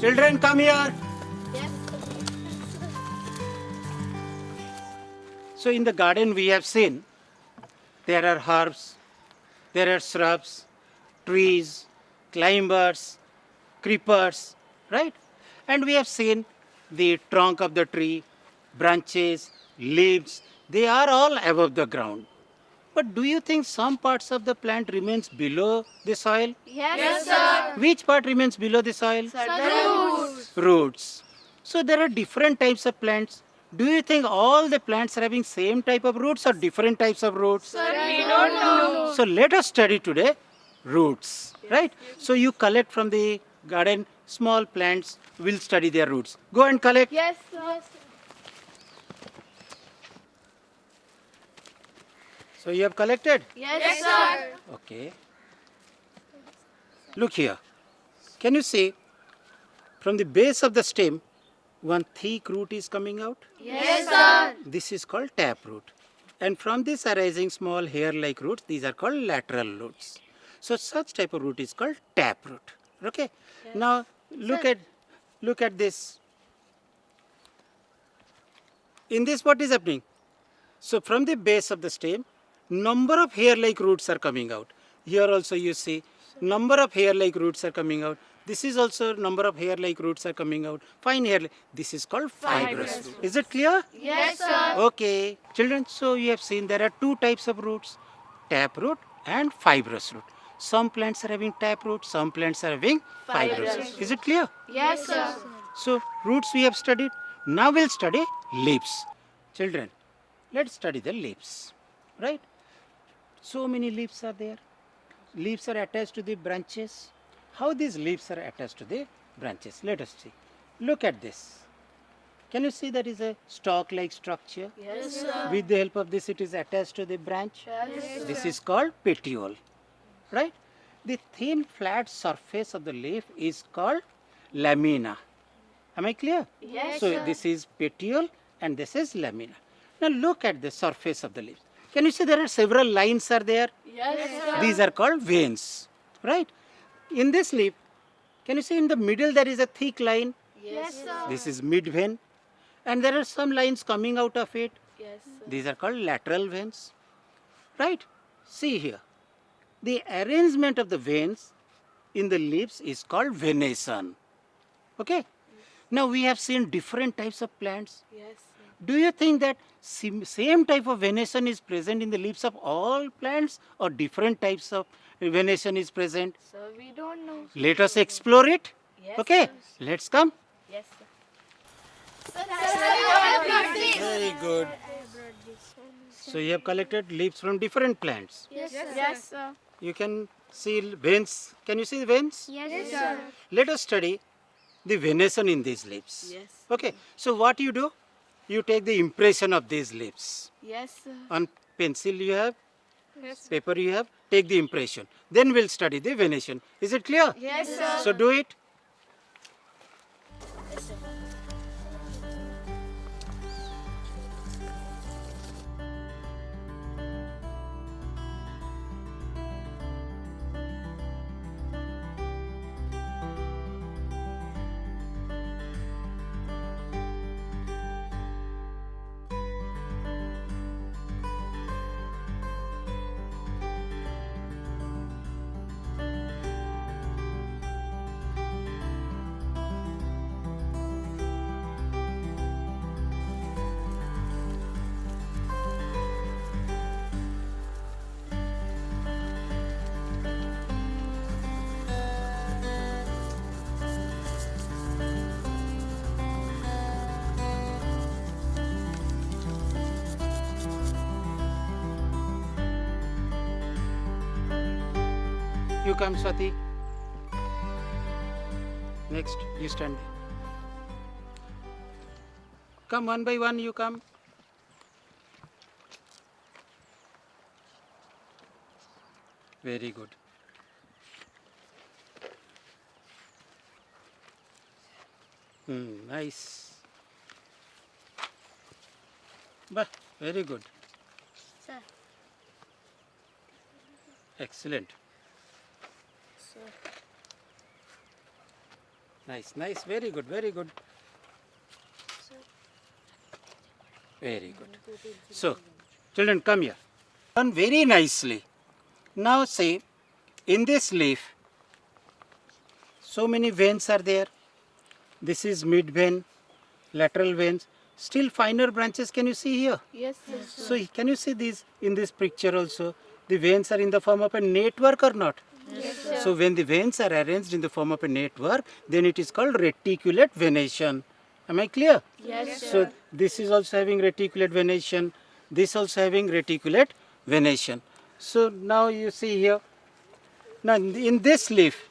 Children, come here. Yes. So in the garden we have seen there are herbs, there are shrubs, trees, climbers, creepers, right? And we have seen the trunk of the tree, branches, leaves, they are all above the ground. But do you think some parts of the plant remains below the soil? Yes, sir. Which part remains below the soil? Roots. Roots. So there are different types of plants. Do you think all the plants are having same type of roots or different types of roots? Sir, we don't know. So let us study today roots, right? So you collect from the garden small plants, we'll study their roots. Go and collect. Yes, sir. So you have collected? Yes, sir. Okay. Look here. Can you see from the base of the stem one thick root is coming out? Yes, sir. This is called taproot. And from this arising small hair-like roots, these are called lateral roots. So such type of root is called taproot. Okay. Now look at this. In this, what is happening? So from the base of the stem, number of hair-like roots are coming out. Here also you see number of hair-like roots are coming out. This is also number of hair-like roots are coming out. Fine hair. This is called fibrous root. Is it clear? Yes, sir. Okay. Children, so you have seen there are two types of roots, taproot and fibrous root. Some plants are having taproot, some plants are having fibrous root. Is it clear? Yes, sir. So roots we have studied. Now we'll study leaves. Children, let's study the leaves. Right? So many leaves are there. Leaves are attached to the branches. How these leaves are attached to the branches? Let us see. Look at this. Can you see that is a stalk-like structure? Yes, sir. With the help of this, it is attached to the branch. Yes, This is called petiole, right? The thin flat surface of the leaf is called lamina. Am I clear? Yes, So sir. this is petiole and this is lamina. Now look at the surface of the leaf. Can you see there are several lines are there? Yes, sir. These are called veins, right? In this leaf, can you see in the middle there is a thick line? Yes, sir. This is mid vein. And there are some lines coming out of it. Yes, sir. These are called lateral veins, right? See here. The arrangement of the veins in the leaves is called venation. Okay? Now we have seen different types of plants. Yes, sir. Do you think that same type of venation is present in the leaves of all plants or different types of venation is present? Sir, we don't know. Let us explore it. Yes, Okay? sir. Let's come. Yes, sir. Sir, Very good. So you have collected leaves from different plants. Yes, sir. Yes, sir. You can see veins. Can you see the veins? Yes, sir. Let us study the venation in these leaves. Yes. Okay. So what you do? You take the impression of these leaves. Yes, sir. On pencil you have, Yes. paper you have, take the impression. Then we'll study the venation. Is it clear? Yes, sir. So do it. You come, Swati. Next, you stand there. Come one by one, you come. Very good. Nice. But very good. Sir. Excellent. Sir. Nice, nice, very good, very good. Very good. So, children, come here. Done very nicely. Now say, in this leaf, so many veins are there. This is mid vein, lateral veins. Still finer branches can you see here? Yes, sir. So can you see these in this picture also? The veins are in the form of a network or not? Yes, sir. So when the veins are arranged in the form of a network, then it is called reticulate venation. Am I clear? Yes, So this is also having reticulate venation. This also having reticulate venation. So now you see here. Now in this leaf,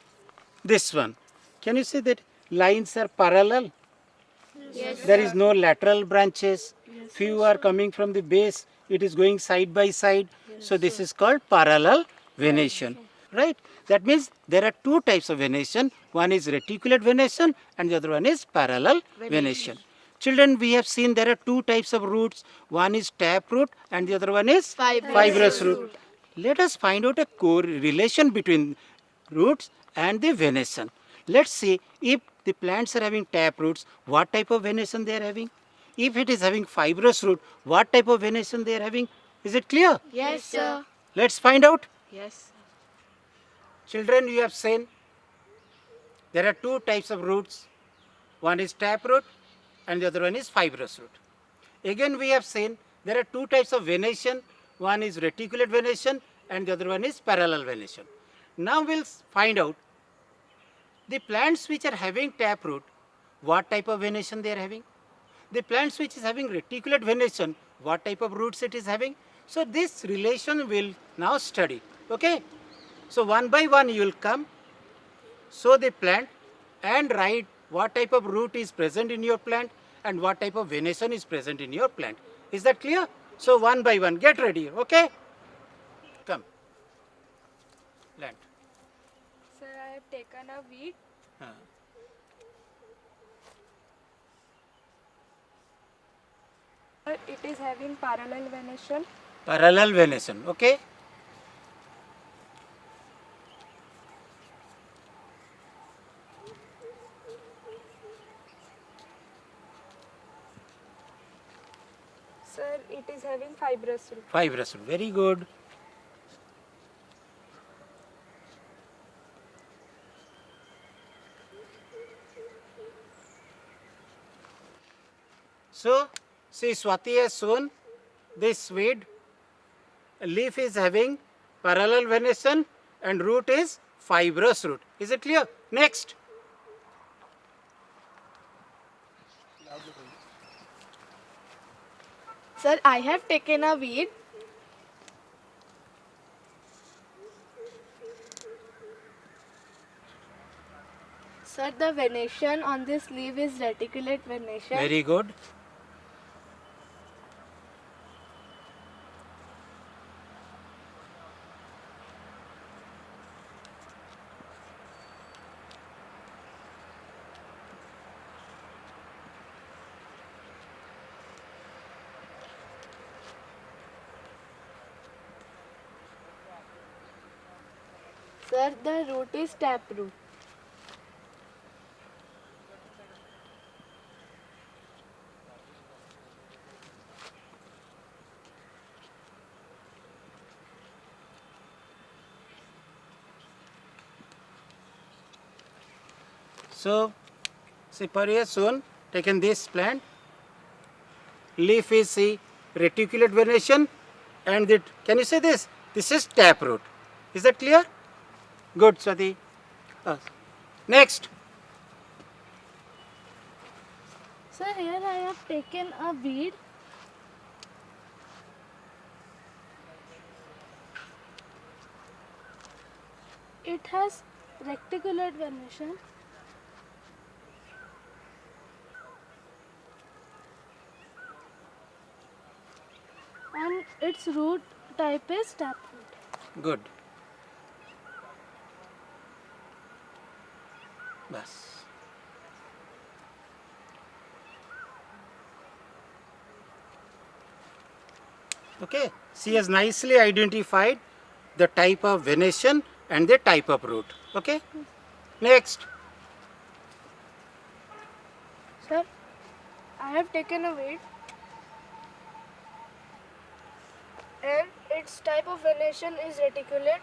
this one, can you see that lines are parallel? Yes, There is no lateral branches. Few are coming from the base. It is going side by side. So this is called parallel venation. Right? That means there are two types of venation. One is reticulate venation and the other one is parallel venation. Children, we have seen there are two types of roots. One is taproot and the other one is fibrous root. Let us find out a correlation between roots and the venation. Let's see if the plants are having tap roots, what type of venation they are having. If it is having fibrous root, what type of venation they are having. Is it clear? Yes, sir. Let's find out. Yes. Children, you have seen there are two types of roots. One is tap root and the other one is fibrous root. Again, we have seen there are two types of venation. One is reticulate venation and the other one is parallel venation. Now we'll find out the plants which are having taproot, what type of venation they are having. The plants which is having reticulate venation, what type of roots it is having. So this relation will now study. Okay. So one by one you will come, show the plant and write what type of root is present in your plant and what type of venation is present in your plant. Is that clear? So one by one, get ready. Okay. Come. Plant. Sir, I have taken a weed. It is having parallel venation. Parallel venation. Okay. Sir, it is having fibrous root. Fibrous root. Very good. So, see Swati has shown this weed. Leaf is having parallel venation and root is fibrous root. Is it clear? Next. Sir, I have taken a weed. Sir, the venation on this leaf is reticulate venation. Very good. Sir, the root is taproot. So, see Pari soon taken this plant. Leaf is see reticulate venation and it, can you say this? This is taproot. Is that clear? Good, Swati. Next. Sir, here I have taken a weed. It has reticulate venation. And its root type is taproot. Good. Bas. Okay. She has nicely identified the type of venation and the type of root. Okay. Next. Sir, I have taken a weed and its type of venation is reticulate.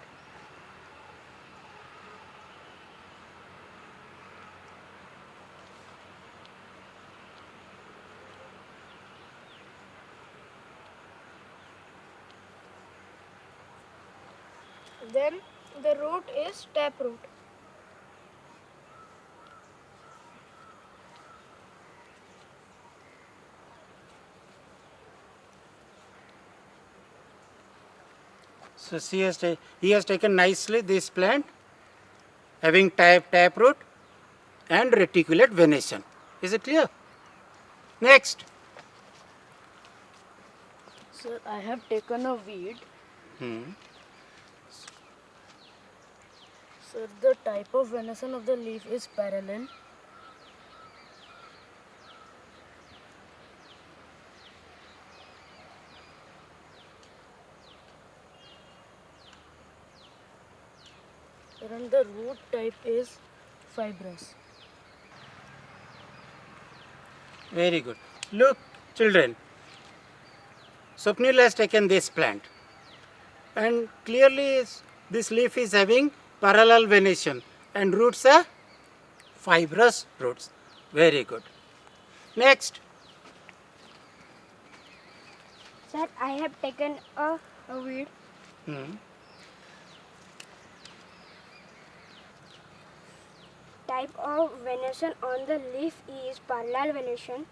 Then the root is taproot. So he has taken nicely this plant having taproot and reticulate venation. Is it clear? Next. Sir, I have taken a weed. Hmm. Sir, the type of venation of the leaf is parallel. And the root type is fibrous. Very good. Look, children. Swapnil has taken this plant and clearly this leaf is having parallel venation and roots are fibrous roots. Very good. Next. Sir, I have taken a weed. Hmm. type of venation on the leaf is parallel venation.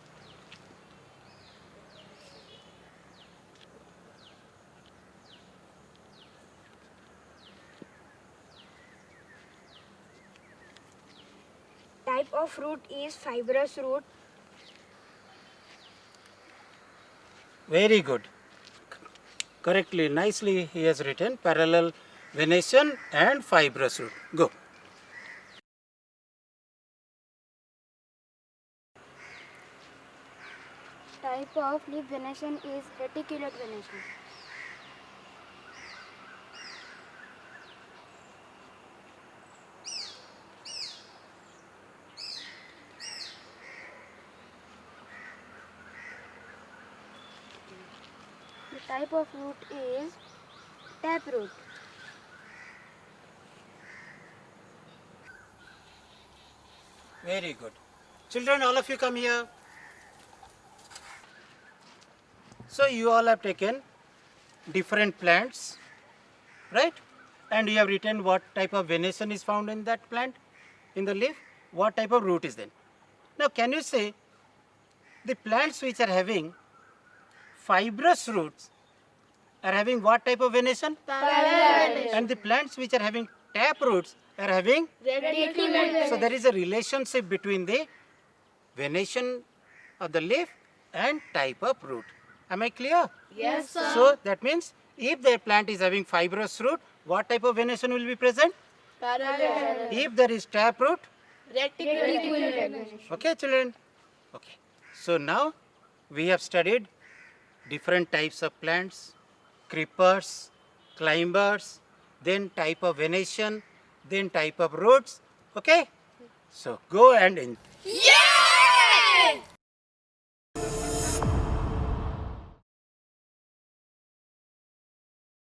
Type of root is fibrous root. Very good. Correctly, nicely he has written parallel venation and fibrous root. Go. Type of leaf venation is reticulate venation. The type of root is taproot. Very good. Children, all of you come here. So you all have taken different plants, right? And you have written what type of venation is found in that plant, in the leaf, what type of root is there. Now can you say the plants which are having fibrous roots are having what type of venation? And the plants which are having tap roots are having? So there is a relationship between the venation of the leaf and type of root. Am I clear? Yes, sir. So that means if the plant is having fibrous root, what type of venation will be present? Parallel. If there is tap root, Reticulate. okay children? Okay. So now we have studied different types of plants, creepers, climbers, then type of venation, then type of roots. Okay? So go and enjoy.